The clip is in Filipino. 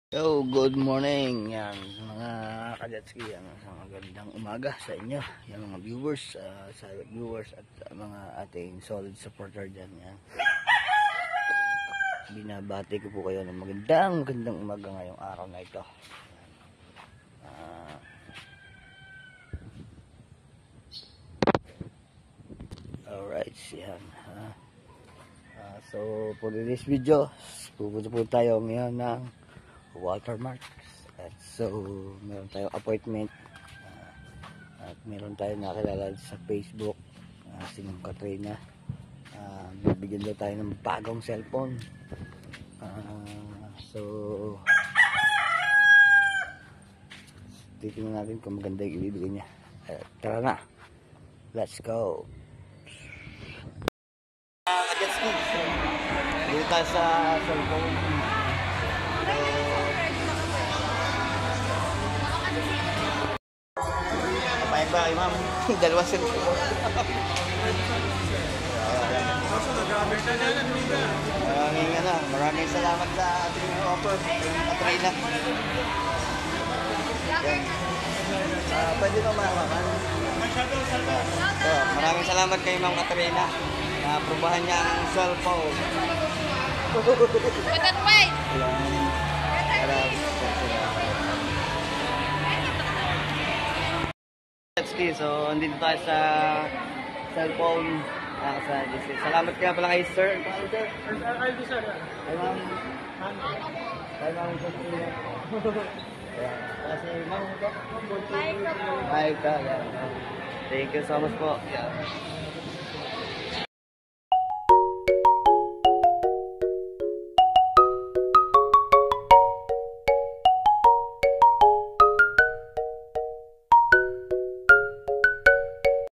Yo, good morning yan mga kadatski, magandang umaga sa inyo yan mga viewers, silent viewers at mga ating solid supporter dyan yan. Binabati ko po kayo ng magandang umaga ngayong araw na ito. Alright, yan. So for this video, pupunta po tayo ngayon ng watermark. At so meron tayong appointment at meron tayong nakilala sa Facebook, si Ma'am Katrina. Bibigyan daw tayo ng bagong cellphone. So titingnan natin kung maganda yung ibibigay niya. Tara na, let's go. Dito tayo sa cellphone. Papayin ba kay ma'am? Dalawa cellphone. Maraming salamat sa ating offer, Katrina. Pwede nyo malaman. Maraming salamat kay Ma'am Katrina na aprobahan niya ang cellphone. Pwede wait. So, andito tayo sa cellphone. Salamat kaya pala kay Sir. Sir. Kay Ma'am. Kay Ma'am Katrina. Kasi Ma'am. Hi ka. Thank you so much po.